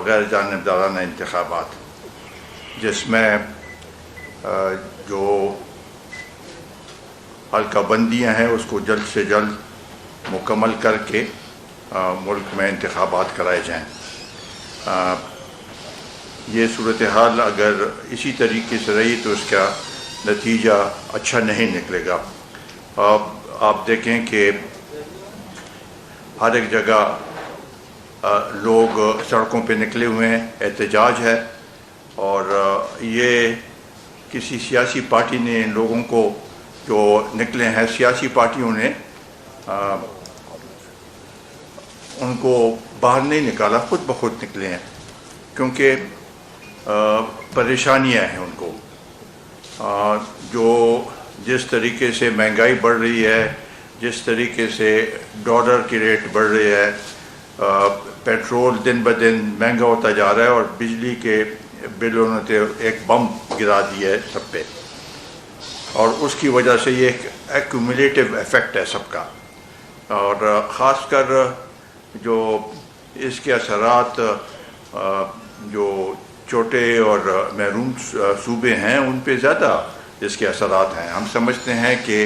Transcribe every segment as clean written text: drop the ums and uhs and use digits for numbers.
غیر جانبدارانہ انتخابات، جس میں جو حلقہ بندیاں ہیں اس کو جلد سے جلد مکمل کر کے ملک میں انتخابات کرائے جائیں۔ یہ صورتحال اگر اسی طریقے سے رہی تو اس کا نتیجہ اچھا نہیں نکلے گا۔ آپ دیکھیں کہ ہر ایک جگہ لوگ سڑکوں پہ نکلے ہوئے ہیں، احتجاج ہے، اور یہ کسی سیاسی پارٹی نے ان لوگوں کو جو نکلے ہیں، سیاسی پارٹیوں نے ان کو باہر نہیں نکالا، خود بخود نکلے ہیں، کیونکہ پریشانیاں ہیں ان کو۔ جو جس طریقے سے مہنگائی بڑھ رہی ہے، جس طریقے سے ڈالر کی ریٹ بڑھ رہی ہے، پیٹرول دن بدن مہنگا ہوتا جا رہا ہے، اور بجلی کے بلوں نے ایک بم گرا دیا ہے سب پہ، اور اس کی وجہ سے یہ ایک ایکومولیٹو ایفیکٹ ہے سب کا، اور خاص کر جو اس کے اثرات جو چھوٹے اور محروم صوبے ہیں ان پہ زیادہ اس کے اثرات ہیں۔ ہم سمجھتے ہیں کہ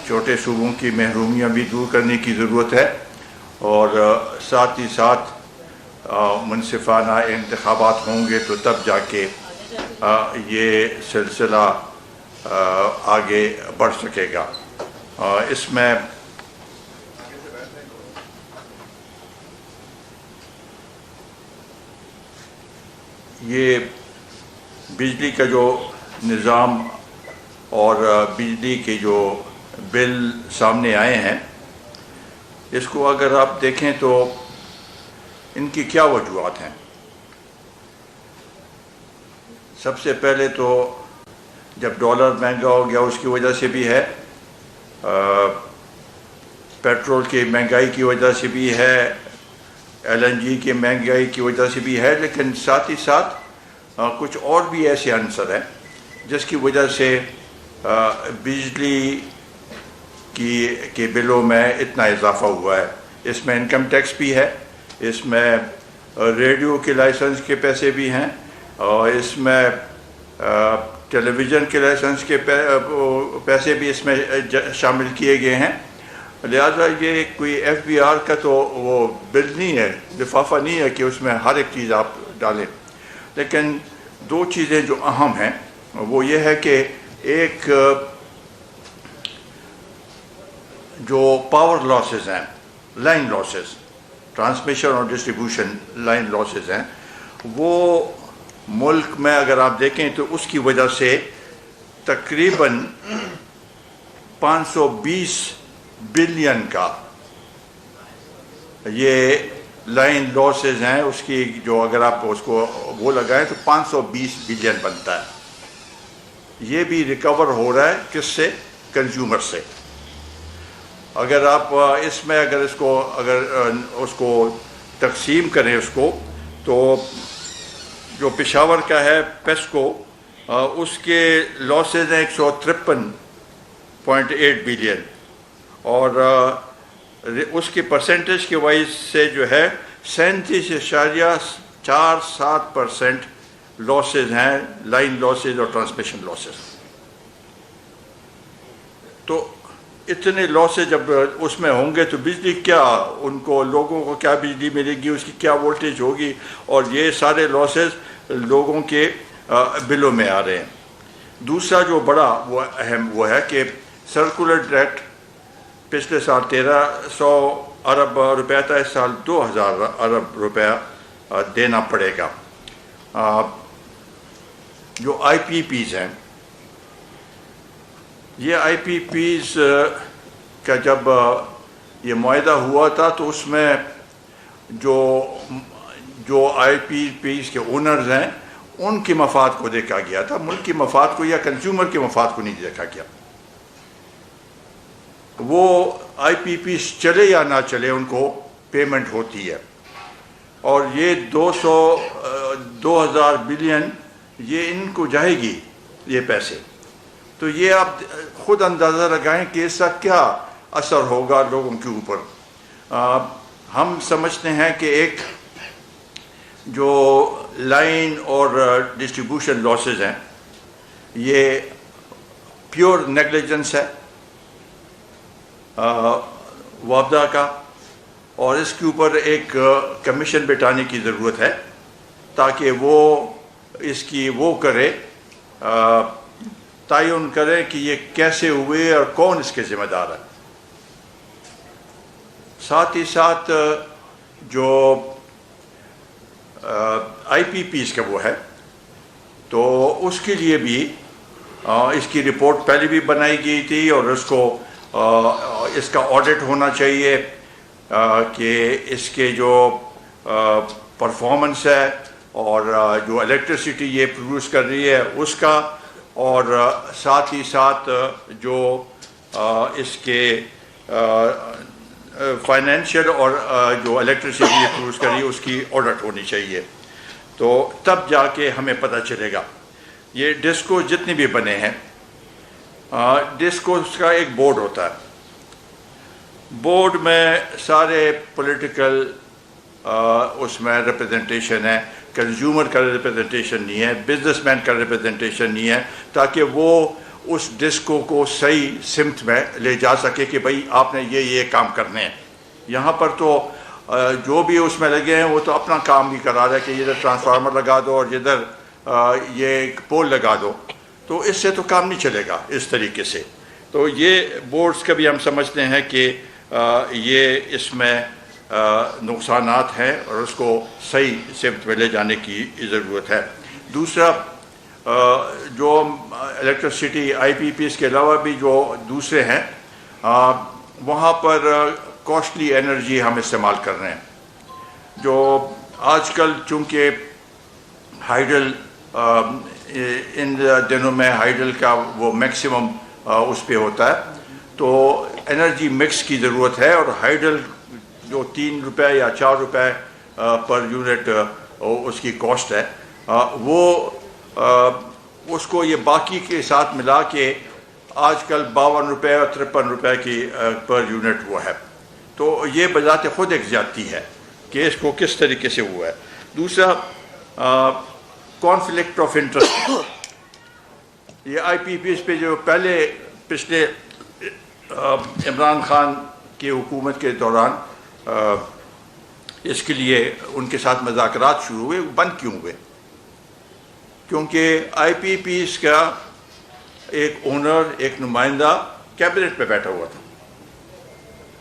چھوٹے صوبوں کی محرومیاں بھی دور کرنے کی ضرورت ہے، اور ساتھ ہی ساتھ منصفانہ انتخابات ہوں گے تو تب جا کے یہ سلسلہ آگے بڑھ سکے گا۔ اس میں یہ بجلی کا جو نظام اور بجلی کے جو بل سامنے آئے ہیں، اس کو اگر آپ دیکھیں تو ان کی کیا وجوہات ہیں۔ سب سے پہلے تو جب ڈالر مہنگا ہو گیا اس کی وجہ سے بھی ہے، پیٹرول کی مہنگائی کی وجہ سے بھی ہے، LNG کی مہنگائی کی وجہ سے بھی ہے، لیکن ساتھ ہی ساتھ کچھ اور بھی ایسے عنصر ہیں جس کی وجہ سے بجلی کے بلوں میں اتنا اضافہ ہوا ہے۔ اس میں انکم ٹیکس بھی ہے، اس میں ریڈیو کے لائسنس کے پیسے بھی ہیں، اور اس میں ٹیلی ویژن کے لائسنس کے پیسے بھی اس میں شامل کیے گئے ہیں۔ لہذا یہ کوئی FBR کا تو وہ بل نہیں ہے، لفافہ نہیں ہے کہ اس میں ہر ایک چیز آپ ڈالیں، لیکن دو چیزیں جو اہم ہیں وہ یہ ہے کہ ایک جو پاور لاسز ہیں، لائن لاسز، ٹرانسمیشن اور ڈسٹریبیوشن لائن لاسز ہیں، وہ ملک میں اگر آپ دیکھیں تو اس کی وجہ سے تقریباً 520 بلین کا یہ لائن لاسز ہیں، اس کی جو اگر آپ اس کو وہ لگائیں تو 520 بلین بنتا ہے۔ یہ بھی ریکور ہو رہا ہے کس سے؟ کنزیومر سے۔ اگر آپ اس میں اگر اس کو تقسیم کریں اس کو، تو جو پشاور کا ہے پیسکو، اس کے لاسز ہیں 153.8 بلین، اور اس کی پرسنٹیج کے وائز سے جو ہے 37.47% لاسز ہیں، لائن لاسز اور ٹرانسمیشن لاسز۔ تو اتنے لاسز جب اس میں ہوں گے تو بجلی کیا، ان کو لوگوں کو کیا بجلی ملے گی، اس کی کیا وولٹیج ہوگی، اور یہ سارے لاسز لوگوں کے بلوں میں آ رہے ہیں۔ دوسرا جو بڑا وہ اہم وہ ہے کہ سرکولر ڈیٹ پچھلے سال 1300 ارب روپے تھا، اس سال 2000 ارب روپے دینا پڑے گا۔ جو IPPs ہیں، یہ IPPs کا جب یہ معاہدہ ہوا تھا تو اس میں جو IPPs کے اونرز ہیں ان کے مفاد کو دیکھا گیا تھا، ملک کے مفاد کو یا کنزیومر کے مفاد کو نہیں دیکھا گیا۔ وہ IPPs چلے یا نہ چلے ان کو پیمنٹ ہوتی ہے، اور یہ 2000 بلین یہ ان کو جائے گی یہ پیسے۔ تو یہ آپ خود اندازہ لگائیں کہ اس کا کیا اثر ہوگا لوگوں کے اوپر۔ ہم سمجھتے ہیں کہ ایک جو لائن اور ڈسٹریبیوشن لاسز ہیں یہ پیور نیگلیجنس ہے وابدہ کا، اور اس کے اوپر ایک کمیشن بٹھانے کی ضرورت ہے تاکہ وہ اس کی وہ کرے، تعین کرے کہ یہ کیسے ہوئے اور کون اس کے ذمہ دار ہے۔ ساتھ ہی ساتھ جو آئی پی پیز کا وہ ہے تو اس کے لیے بھی اس کی رپورٹ پہلے بھی بنائی گئی تھی، اور اس کا آڈٹ ہونا چاہیے کہ اس کے جو پرفارمنس ہے اور جو الیکٹریسٹی یہ پروڈیوس کر رہی ہے اس کا، اور ساتھ ہی ساتھ جو اس کے فائنینشیل اور جو الیکٹریسٹی یہ پروڈیوس کر رہی ہے اس کی آڈٹ ہونی چاہیے، تو تب جا کے ہمیں پتہ چلے گا۔ یہ ڈسکو جتنے بھی بنے ہیں، ڈسکوز کا ایک بورڈ ہوتا ہے، بورڈ میں سارے پولیٹیکل اس میں ریپرزنٹیشن ہے، کنزیومر کا ریپرزنٹیشن نہیں ہے، بزنس مین کا ریپرزنٹیشن نہیں ہے، تاکہ وہ اس ڈسکو کو صحیح سمت میں لے جا سکے کہ بھائی آپ نے یہ کام کرنے ہیں۔ یہاں پر تو جو بھی اس میں لگے ہیں وہ تو اپنا کام بھی کرا رہا ہے کہ ادھر ٹرانسفارمر لگا دو اور ادھر یہ پول لگا دو، تو اس سے تو کام نہیں چلے گا اس طریقے سے۔ تو یہ بورڈز کا بھی ہم سمجھتے ہیں کہ یہ اس میں نقصانات ہیں اور اس کو صحیح سمت میں لے جانے کی ضرورت ہے۔ دوسرا، جو الیکٹرسٹی آئی پی پیز کے علاوہ بھی جو دوسرے ہیں وہاں پر کاسٹلی انرجی ہم استعمال کر رہے ہیں، جو آج کل چونکہ ہائیڈل ان دنوں میں ہائیڈل کا وہ میکسیمم اس پہ ہوتا ہے، تو انرجی مکس کی ضرورت ہے، اور ہائیڈل جو 3 روپے یا 4 روپے پر یونٹ اس کی کاسٹ ہے، وہ اس کو یہ باقی کے ساتھ ملا کے آج کل 52 روپے اور 53 روپے کی پر یونٹ وہ ہے، تو یہ بذات خود ایک زیادتی ہے کہ اس کو کس طریقے سے ہوا ہے۔ دوسرا، کانفلکٹ آف انٹرسٹ، یہ آئی پی پیز پہ جو پچھلے عمران خان کی حکومت کے دوران اس کے لیے ان کے ساتھ مذاکرات شروع ہوئے، بند کیوں ہوئے؟ کیونکہ آئی پی پیز کا ایک اونر، ایک نمائندہ کیبنٹ پہ بیٹھا ہوا تھا۔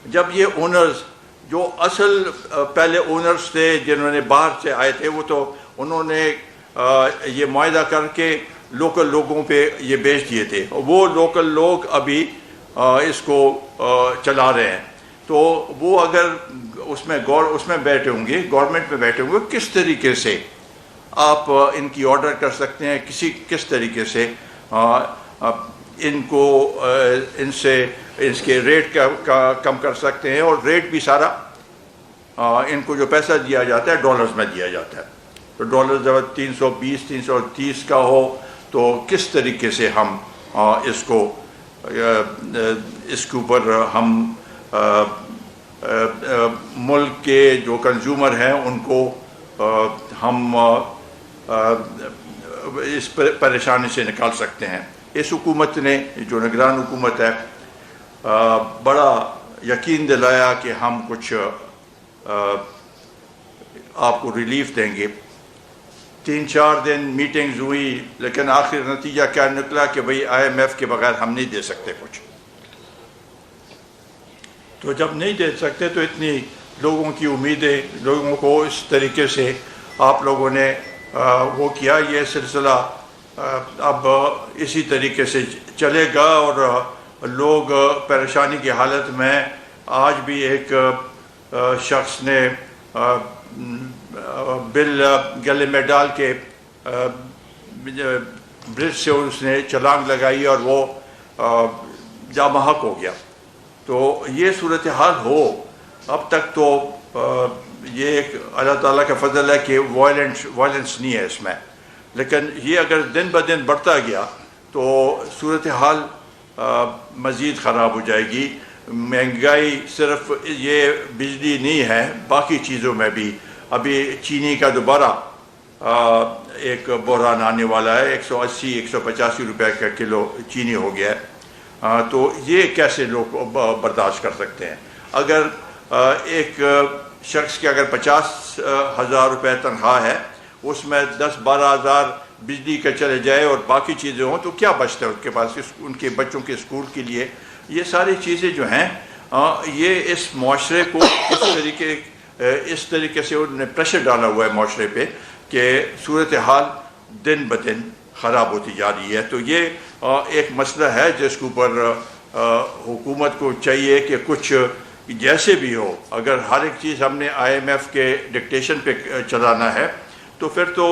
جب یہ اونرز جو اصل پہلے اونرز تھے جنہوں نے باہر سے آئے تھے، وہ تو انہوں نے یہ معاہدہ کر کے لوکل لوگوں پہ یہ بیچ دیے تھے، وہ لوکل لوگ ابھی اس کو چلا رہے ہیں، تو وہ اگر اس میں بیٹھے ہوں گے، گورنمنٹ میں بیٹھے ہوں گے، کس طریقے سے آپ ان کی آرڈر کر سکتے ہیں، کس طریقے سے ان کو اس کے ریٹ کا کم کر سکتے ہیں، اور ریٹ بھی سارا ان کو جو پیسہ دیا جاتا ہے ڈالرز میں دیا جاتا ہے، تو ڈالر جب 320 330 کا ہو تو کس طریقے سے ہم اس کے اوپر ہم ملک کے جو کنزیومر ہیں ان کو ہم اس پریشانی سے نکال سکتے ہیں۔ اس حکومت نے، جو نگران حکومت ہے، بڑا یقین دلایا کہ ہم کچھ آپ کو ریلیف دیں گے۔ 3-4 دن میٹنگز ہوئی، لیکن آخر نتیجہ کیا نکلا کہ بھئی آئی ایم ایف کے بغیر ہم نہیں دے سکتے کچھ۔ تو جب نہیں دے سکتے تو اتنی لوگوں کی امیدیں، لوگوں کو اس طریقے سے آپ لوگوں نے وہ کیا، یہ سلسلہ اب اسی طریقے سے چلے گا، اور لوگ پریشانی کی حالت میں، آج بھی ایک شخص نے بل گلے میں ڈال کے برج سے اس نے چھلانگ لگائی اور وہ جاں بحق ہو گیا۔ تو یہ صورتحال ہو، اب تک تو یہ ایک اللہ تعالیٰ کا فضل ہے کہ وائلنس نہیں ہے اس میں، لیکن یہ اگر دن بدن بڑھتا گیا تو صورتحال مزید خراب ہو جائے گی۔ مہنگائی صرف یہ بجلی نہیں ہے، باقی چیزوں میں بھی ابھی چینی کا دوبارہ ایک بحران آنے والا ہے، 180-185 روپے کا کلو چینی ہو گیا ہے۔ تو یہ کیسے لوگ برداشت کر سکتے ہیں؟ اگر ایک شخص کے اگر 50,000 روپے تنخواہ ہے، اس میں 10-12 ہزار بجلی کا چلے جائے اور باقی چیزیں ہوں، تو کیا بچتا ہے ان کے پاس ان کے بچوں کے اسکول کے لیے؟ یہ ساری چیزیں جو ہیں یہ اس معاشرے کو اس طریقے سے انہوں نے پریشر ڈالا ہوا ہے معاشرے پہ کہ صورتحال دن بدن خراب ہوتی جا رہی ہے۔ تو یہ ایک مسئلہ ہے جس کے اوپر حکومت کو چاہیے کہ کچھ جیسے بھی ہو، اگر ہر ایک چیز ہم نے IMF کے ڈکٹیشن پہ چلانا ہے تو پھر تو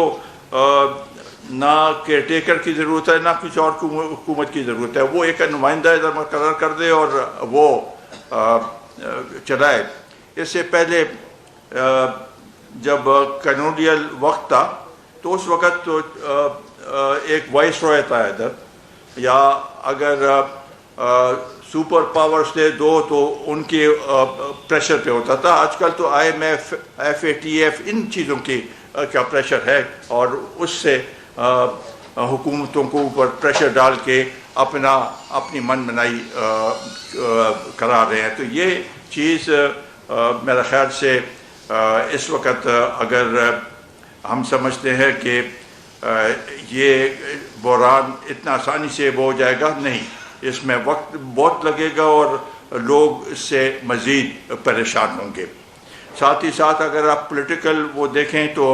نہ کیئر ٹیکر کی ضرورت ہے، نہ کچھ اور حکومت کی ضرورت ہے۔ وہ ایک نمائندہ ادھر مقرر کر دے اور وہ چلائے۔ اس سے پہلے جب کلونیل وقت تھا تو اس وقت تو ایک وائس رائے تھا ادھر، یا اگر سپر پاورز تھے دو تو ان کے پریشر پہ ہوتا تھا۔ آج کل تو IMF، FATF ان چیزوں کا پریشر ہے اور اس سے حکومتوں کو اوپر پریشر ڈال کے اپنی من منائی کرا رہے ہیں۔ تو یہ چیز میرا خیال سے اس وقت اگر ہم سمجھتے ہیں کہ یہ بحران اتنا آسانی سے وہ ہو جائے گا، نہیں، اس میں وقت بہت لگے گا اور لوگ اس سے مزید پریشان ہوں گے۔ ساتھ ہی ساتھ اگر آپ پولیٹیکل وہ دیکھیں تو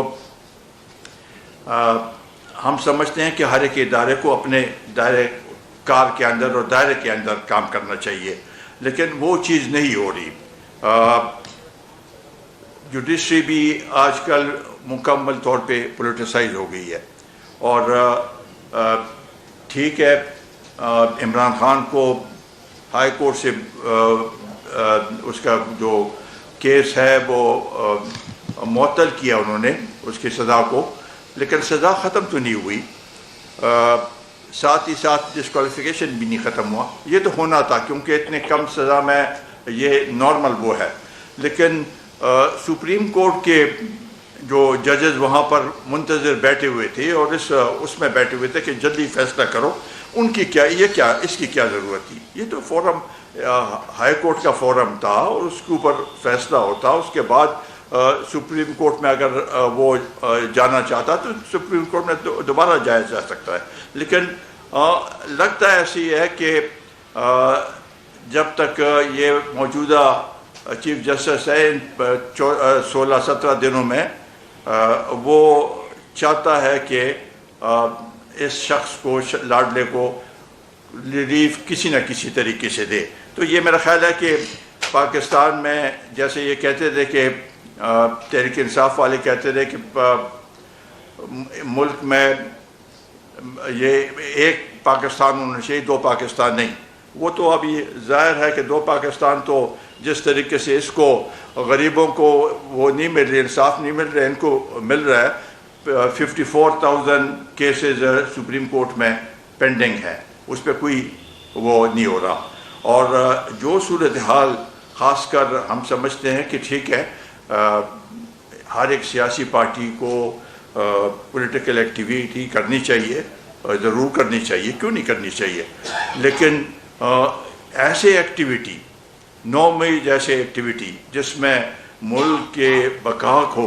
ہم سمجھتے ہیں کہ ہر ایک ادارے کو اپنے دائرے کار کے اندر اور دائرے کے اندر کام کرنا چاہیے، لیکن وہ چیز نہیں ہو رہی۔ جوڈیشری بھی آج کل مکمل طور پہ پولیٹیسائز ہو گئی ہے، اور ٹھیک ہے عمران خان کو ہائی کورٹ سے اس کا جو کیس ہے وہ معطل کیا انہوں نے اس کی سزا کو، لیکن سزا ختم تو نہیں ہوئی، ساتھ ہی ساتھ ڈسکوالیفیکیشن بھی نہیں ختم ہوا۔ یہ تو ہونا تھا کیونکہ اتنے کم سزا میں یہ نارمل وہ ہے، لیکن سپریم کورٹ کے جو ججز وہاں پر منتظر بیٹھے ہوئے تھے اور اس میں بیٹھے ہوئے تھے کہ جلدی فیصلہ کرو، ان کی اس کی کیا ضرورت تھی؟ یہ تو فورم ہائی کورٹ کا فورم تھا اور اس کے اوپر فیصلہ ہوتا، اس کے بعد سپریم کورٹ میں اگر وہ جانا چاہتا تو سپریم کورٹ میں دوبارہ جایا جا سکتا ہے۔ لیکن لگتا ایسی ہے کہ جب تک یہ موجودہ چیف جسٹس ہے 16-17 دنوں میں وہ چاہتا ہے کہ اس شخص کو، لاڈلے کو ریلیف کسی نہ کسی طریقے سے دے۔ تو یہ میرا خیال ہے کہ پاکستان میں جیسے یہ کہتے تھے کہ تحریک انصاف والے کہتے تھے کہ ملک میں یہ ایک پاکستان ہونا چاہیے، دو پاکستان نہیں، وہ تو ابھی ظاہر ہے کہ دو پاکستان تو جس طریقے سے اس کو غریبوں کو وہ نہیں مل رہی، انصاف نہیں مل رہا، ان کو مل رہا ہے۔ 54,000 کیسز سپریم کورٹ میں پینڈنگ ہے، اس پہ کوئی وہ نہیں ہو رہا، اور جو صورتحال خاص کر ہم سمجھتے ہیں کہ ٹھیک ہے ہر ایک سیاسی پارٹی کو پولیٹیکل ایکٹیویٹی کرنی چاہیے، ضرور کرنی چاہیے، کیوں نہیں کرنی چاہیے، لیکن ایسے ایکٹیویٹی 9 مئی جیسے ایکٹیویٹی جس میں ملک کے بقا کو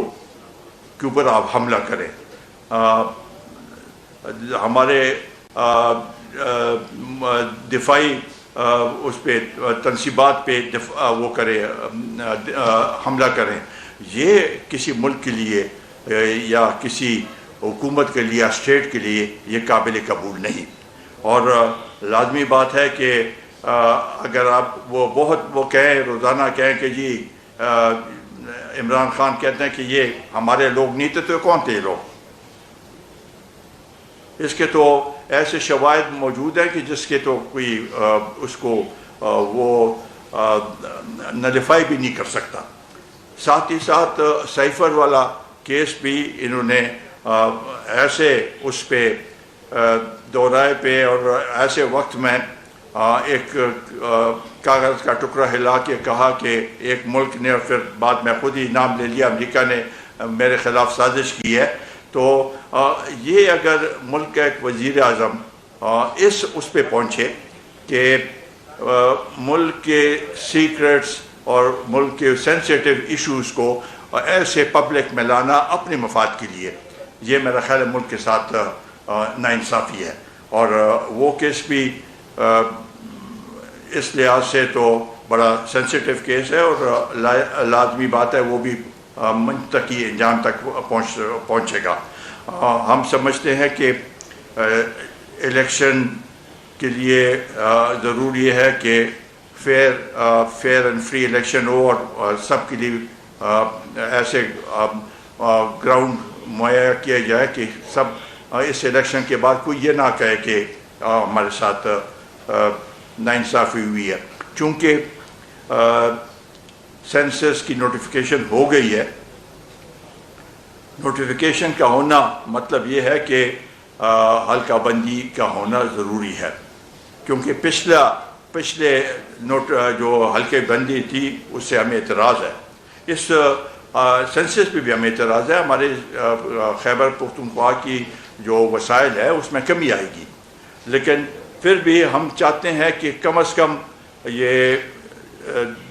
کے اوپر آپ حملہ کریں، ہمارے دفاعی اس پہ تنصیبات پہ وہ کریں، حملہ کریں، یہ کسی ملک کے لیے یا کسی حکومت کے لیے یا اسٹیٹ کے لیے یہ قابل قبول نہیں۔ اور لازمی بات ہے کہ اگر آپ وہ کہیں روزانہ کہیں کہ جی عمران خان کہتے ہیں کہ یہ ہمارے لوگ نہیں تھے، تو کون تھے یہ لوگ؟ اس کے تو ایسے شواہد موجود ہیں کہ جس کے تو کوئی اس کو وہ نلیفائی بھی نہیں کر سکتا۔ ساتھ ہی ساتھ سائفر والا کیس بھی انہوں نے ایسے اس پہ دورائے پہ اور ایسے وقت میں ایک کاغذ کا ٹکڑا ہلا کے کہا کہ ایک ملک نے، اور پھر بعد میں خود ہی نام لے لیا، امریکہ نے میرے خلاف سازش کی ہے. تو یہ اگر ملک کا ایک وزیر اعظم اس پہ پہنچے کہ ملک کے سیکرٹس اور ملک کے سینسیٹیو ایشوز کو ایسے پبلک میں لانا اپنے مفاد کے لیے، یہ میرا خیال ہے ملک کے ساتھ ناانصافی ہے. اور وہ کیس بھی اس لحاظ سے تو بڑا سینسیٹیو کیس ہے اور لازمی بات ہے وہ بھی منطقی انجام تک پہنچے گا. ہم سمجھتے ہیں کہ الیکشن کے لیے ضروری ہے کہ فیئر اینڈ فری الیکشن ہو اور سب کے لیے ایسے گراؤنڈ مہیا کیا جائے کہ سب اس الیکشن کے بعد کوئی یہ نہ کہے کہ ہمارے ساتھ ناانصافی ہوئی ہے. چونکہ سینسس کی نوٹیفیکیشن ہو گئی ہے. نوٹیفیکیشن کا ہونا مطلب یہ ہے کہ حلقہ بندی کا ہونا ضروری ہے، کیونکہ پچھلے جو حلقہ بندی تھی اس سے ہمیں اعتراض ہے. اس سینسس پہ بھی ہمیں اعتراض ہے. ہمارے خیبر پختونخوا کی جو وسائل ہے اس میں کمی آئے گی، لیکن پھر بھی ہم چاہتے ہیں کہ کم از کم یہ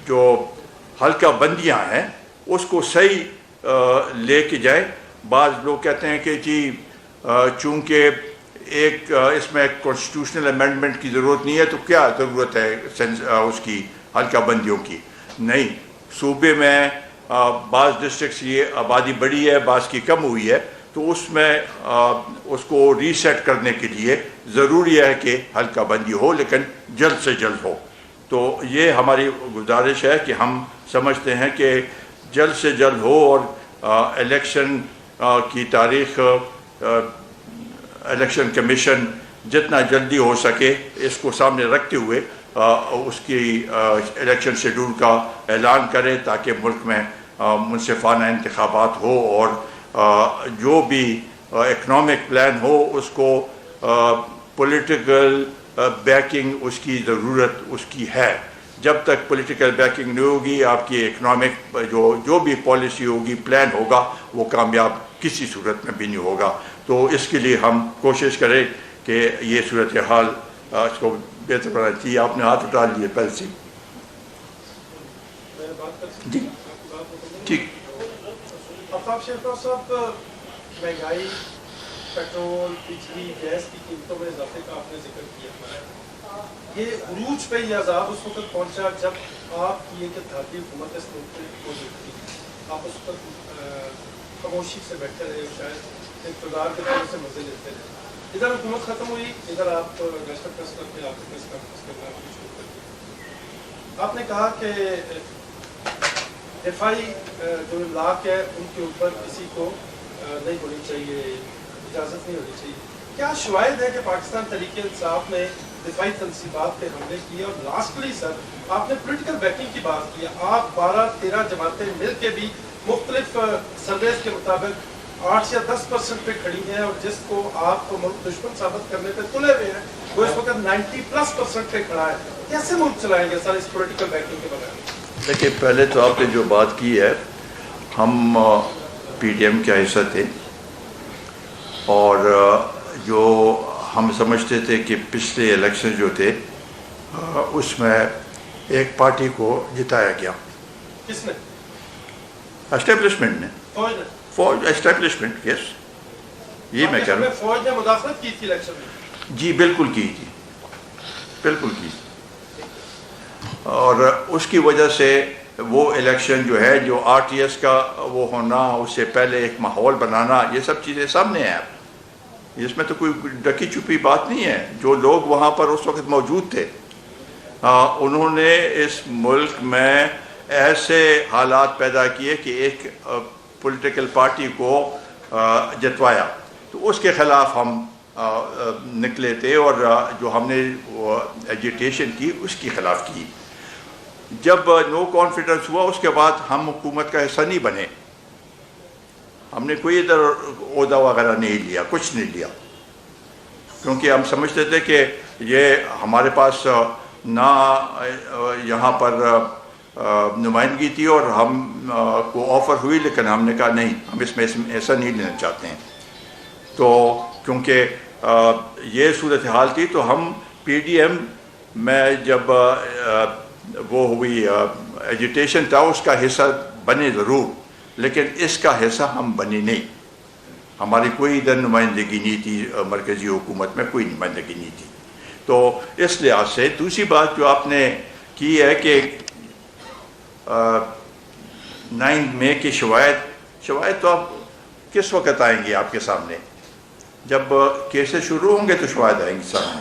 جو حلقہ بندیاں ہیں اس کو صحیح لے کے جائیں. بعض لوگ کہتے ہیں کہ جی چونکہ ایک اس میں کانسٹیٹیوشنل امینڈمنٹ کی ضرورت نہیں ہے تو کیا ضرورت ہے اس کی حلقہ بندیوں کی. نہیں، صوبے میں بعض ڈسٹرکٹس کی آبادی بڑی ہے، بعض کی کم ہوئی ہے، تو اس میں اس کو ریسیٹ کرنے کے لیے ضروری ہے کہ حلقہ بندی ہو، لیکن جلد سے جلد ہو. تو یہ ہماری گزارش ہے کہ ہم سمجھتے ہیں کہ جلد سے جلد ہو اور الیکشن کی تاریخ الیکشن کمیشن جتنا جلدی ہو سکے اس کو سامنے رکھتے ہوئے اس کی الیکشن شیڈول کا اعلان کرے تاکہ ملک میں منصفانہ انتخابات ہو اور جو بھی اکنامک پلان ہو اس کو پولیٹیکل بیکنگ اس کی ضرورت اس کی ہے. جب تک پولیٹیکل بیکنگ نہیں ہوگی آپ کی اکنامک جو بھی پالیسی ہوگی پلان ہوگا وہ کامیاب کسی صورت میں بھی نہیں ہوگا. تو اس کے لیے ہم کوشش کریں کہ یہ صورتحال اس کو بہتر بنانا چاہیے. آپ نے ہاتھ اٹھا لیے پہلے سے. جی ٹھیک. آفتاب شیخ صاحب، مہنگائی، پیٹرول، بجلی، گیس کی قیمتوں میں اضافے کا آپ نے ذکر کیا. یہ عروج پہ یہ عذاب اس وقت پہنچا جب آپ کی ایک اتحادی حکومت اس ملک میں موجود تھی. آپ اس وقت خاموشی سے بیٹھے رہے، شاید اقتدار کے طور سے مزے لیتے رہے. ادھر حکومت ختم ہوئی، ادھر آپ نیشنل پریس کلب میں آپ پریس کانفرنس کرنا شروع کر دیا. آپ نے کہا کہ دفاعی جو املاک ہے ان کے اوپر کسی کو نہیں ہونی چاہیے، اجازت نہیں ہونی چاہیے. کیا شواہد ہے کہ پاکستان تحریک انصاف نے دفاعی تنصیبات پہ حملے کیے؟ اور لاسٹلی سر، آپ نے پولیٹیکل بیکنگ کی بات کی. آپ 12-13 جماعتیں مل کے بھی مختلف سرویز کے مطابق 8 یا 10% پہ کھڑی ہیں، اور جس کو آپ کو ملک دشمن ثابت کرنے پہ تلے ہوئے ہیں وہ اس وقت 90+% پہ کھڑا ہے. کیسے ملک چلائیں گے سر اس پولیٹیکل بیکنگ کے بغیر؟ دیکھیے، پہلے تو آپ نے جو بات کی ہے، ہم پی ڈی ایم کا حصہ تھے اور جو ہم سمجھتے تھے کہ پچھلے الیکشن جو تھے اس میں ایک پارٹی کو جتایا گیا. کس نے؟ اسٹیبلشمنٹ نے. فوج اسٹیبلشمنٹ. یس، یہ میں کہہ رہا ہوں. فوج نے مداخلت کی تھی الیکشن میں؟ جی بالکل کی تھی، بالکل کی. اور اس کی وجہ سے وہ الیکشن جو ہے، جو آر ٹی ایس کا وہ ہونا، اس سے پہلے ایک ماحول بنانا، یہ سب چیزیں سامنے ہیں. اس میں تو کوئی ڈکی چھپی بات نہیں ہے. جو لوگ وہاں پر اس وقت موجود تھے انہوں نے اس ملک میں ایسے حالات پیدا کیے کہ ایک پولیٹیکل پارٹی کو جتوایا. تو اس کے خلاف ہم نکلے تھے اور جو ہم نے ایجیٹیشن کی اس کے خلاف کی. جب نو کانفیڈنس ہوا اس کے بعد ہم حکومت کا حصہ نہیں بنے. ہم نے کوئی ادھر عہدہ وغیرہ نہیں لیا، کچھ نہیں لیا، کیونکہ ہم سمجھتے تھے کہ یہ ہمارے پاس نہ یہاں پر نمائندگی تھی اور ہم کو آفر ہوئی، لیکن ہم نے کہا نہیں، ہم اس میں ایسا نہیں لینا چاہتے ہیں. تو کیونکہ یہ صورتحال تھی تو ہم پی ڈی ایم میں جب وہ ہوئی ایجیٹیشن تھا اس کا حصہ بنے ضرور، لیکن اس کا حصہ ہم بنے نہیں. ہماری کوئی ادھر نمائندگی نہیں تھی، مرکزی حکومت میں کوئی نمائندگی نہیں تھی. تو اس لحاظ سے دوسری بات جو آپ نے کی ہے کہ 9 مئی کے شواہد تو اب کس وقت آئیں گے آپ کے سامنے؟ جب کیسز شروع ہوں گے تو شواہد آئیں گے سامنے،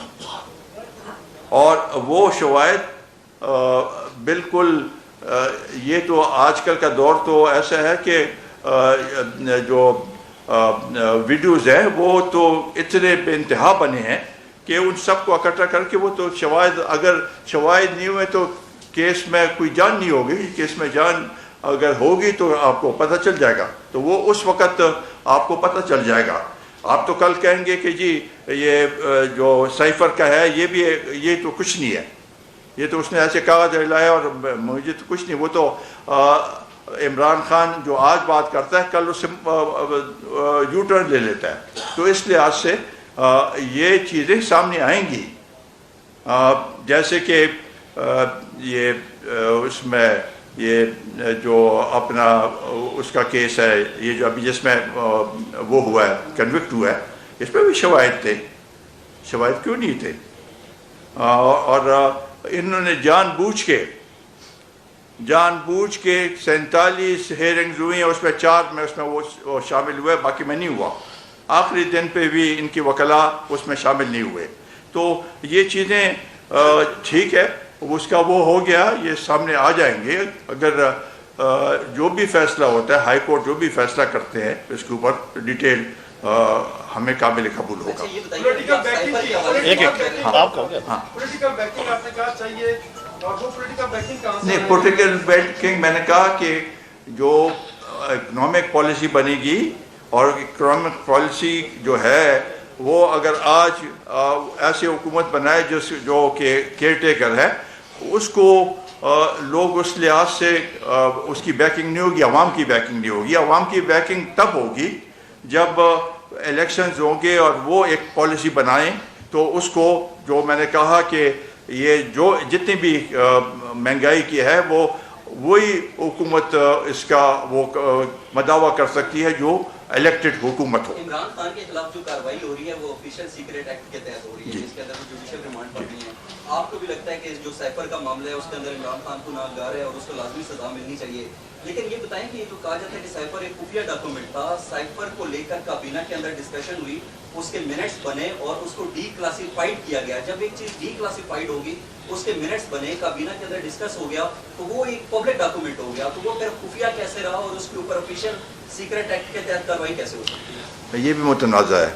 اور وہ شواہد بالکل یہ تو آج کل کا دور تو ایسا ہے کہ جو ویڈیوز ہیں وہ تو اتنے بے انتہا بنے ہیں کہ ان سب کو اکٹھا کر کے وہ تو شواہد، اگر شواہد نہیں ہوئے تو کیس میں کوئی جان نہیں ہوگی. کیس میں جان اگر ہوگی تو آپ کو پتہ چل جائے گا، تو وہ اس وقت آپ کو پتہ چل جائے گا. آپ تو کل کہیں گے کہ جی یہ جو سائفر کا ہے یہ تو کچھ نہیں ہے، یہ تو اس نے ایسے کاغذ لایا اور مجھے تو کچھ نہیں. وہ تو عمران خان جو آج بات کرتا ہے کل اس سے یو ٹرن لے لیتا ہے. تو اس لحاظ سے یہ چیزیں سامنے آئیں گی. جیسے کہ یہ اس میں یہ جو اپنا اس کا کیس ہے، یہ جو ابھی جس میں وہ ہوا ہے، کنوکٹ ہوا ہے، اس میں بھی شواہد تھے. شواہد کیوں نہیں تھے؟ اور انہوں نے جان بوجھ کے 47 ہیئرنگز ہوئی ہیں، اس میں 4 میں اس میں وہ شامل ہوئے، باقی میں نہیں ہوا. آخری دن پہ بھی ان کی وکلاء اس میں شامل نہیں ہوئے. تو یہ چیزیں ٹھیک ہے، اس کا وہ ہو گیا، یہ سامنے آ جائیں گے. اگر جو بھی فیصلہ ہوتا ہے، ہائی کورٹ جو بھی فیصلہ کرتے ہیں اس کے اوپر ڈیٹیل ہمیں قابل قبول ہوگا. پولیٹیکل بیکنگ آپ نے کہا چاہیے، اور وہ پولیٹیکل بیکنگ کہاں سے؟ نہیں، پولیٹیکل بیکنگ میں نے کہا کہ جو اکنامک پالیسی بنے گی، اور اکنامک پالیسی جو ہے وہ اگر آج ایسی حکومت بنائے جو کہ کیئر ٹیکر ہے، اس کو لوگ اس لحاظ سے اس کی بیکنگ نہیں ہوگی، عوام کی بیکنگ نہیں ہوگی. عوام کی بیکنگ تب ہوگی جب الیکشنز ہوں گے اور وہ ایک پالیسی بنائیں. تو اس کو جو میں نے کہا کہ یہ جو جتنی بھی مہنگائی کی ہے وہی حکومت اس کا وہ مداوع کر سکتی ہے جو الیکٹڈ حکومت ہو. عمران خان کے خلاف جو کارروائی ہو رہی ہے وہ آفیشیل سیکریٹ ایکٹ کے تحت ہو رہی ہے، جس کے اندر جوڈیشل ریمانڈ پڑ رہی ہے. آپ کو بھی لگتا ہے کہ جو سائفر کا معاملہ ہے اس کے اندر عمران خان کو ناگزار ہے اور اس کو لازمی سزا ملنی چاہیے، لیکن یہ بتائیں کہ یہ جو کہا جاتا ہے کہ سائفر ایک خفیہ ڈاکومنٹ تھا، سائفر کو لے کر کابینہ کے اندر ڈسکشن ہوئی، اس کے منٹس بنے اور اس کو ڈی کلاسیفائڈ کیا گیا. جب ایک چیز ڈی کلاسیفائڈ ہوگی، اس کے منٹس بنے، کابینہ کے اندر ڈسکس ہو گیا، تو وہ ایک پبلک ڈاکومنٹ ہو گیا. تو وہ پھر خفیہ کیسے رہا اور اس کے اوپر آفیشیل سیکریٹ ایکٹ کے تحت کارروائی کیسے ہو سکتی ہے؟ یہ بھی متنازع ہے.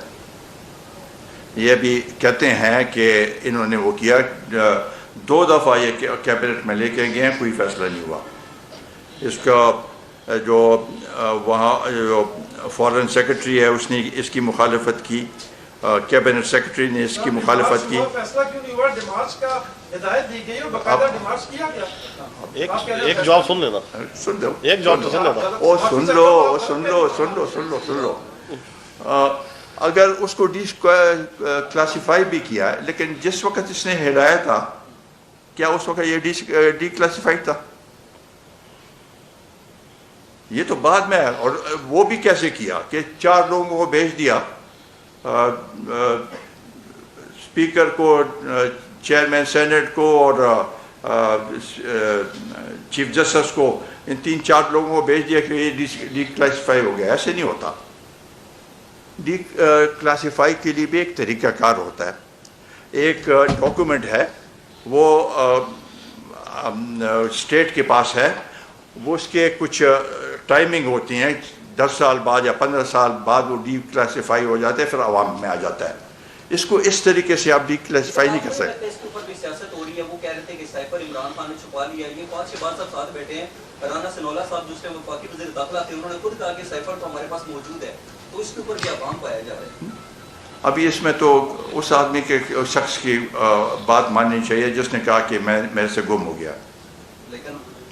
یہ بھی کہتے ہیں کہ انہوں نے وہ کیا، 2 دفعہ یہ کیبنٹ میں لے کے گئے ہیں، کوئی فیصلہ نہیں ہوا. اس کا جو وہاں جو فارن سیکرٹری ہے اس نے اس کی مخالفت کی، کیبنٹ سیکرٹری نے اس کی مخالفت کی. فیصلہ کیوں نہیں ہوا؟ ڈیمارچ کا ہدایت دی گئی اور باقاعدہ ڈیمارچ کیا گیا. ایک جواب سن لینا، سن لو، ایک جواب تو سن لینا. اگر اس کو ڈی کلاسیفائی بھی کیا ہے، لیکن جس وقت اس نے ہلایا تھا کیا اس وقت یہ ڈی کلاسیفائڈ تھا؟ یہ تو بعد میں ہے. اور وہ بھی کیسے کیا کہ 4 لوگوں کو بھیج دیا، اسپیکر کو، چیئرمین سینٹ کو اور چیف جسٹس کو، ان 3-4 لوگوں کو بھیج دیا کہ یہ ڈی کلاسیفائی ہو گیا. ایسے نہیں ہوتا. ڈی کلاسیفائی کے لیے بھی ایک طریقہ کار ہوتا ہے. ایک ڈاکومنٹ ہے، وہ اسٹیٹ کے پاس ہے، وہ اس کے کچھ ٹائمنگ ہوتی ہیں، 10 سال بعد یا 15 سال بعد وہ ڈی کلاسیفائی ہو جاتا ہے، پھر عوام میں آ جاتا ہے. اس کو اس طریقے سے آپ ڈی کلاسیفائی نہیں کر سکتے. اس کے اوپر بھی سیاست ہو رہی ہے. وہ کہہ رہے تھے کہ سائفر عمران خان نے چھپا لیا. یہ 5 شہباز صاحب ساتھ بیٹھے ہیں، رانا ثناءاللہ صاحب جو اس ٹائم وفاقی وزیر داخلہ تھے، انہوں نے خود کہا کہ سائفر تو ہمارے پاس موجود ہے. تو اس کے اوپر بھی عوام پایا جا رہا ہے. ابھی اس میں تو اس آدمی کے شخص کی بات ماننی چاہیے جس نے کہا کہ میں میرے سے گم ہو گیا. لیکن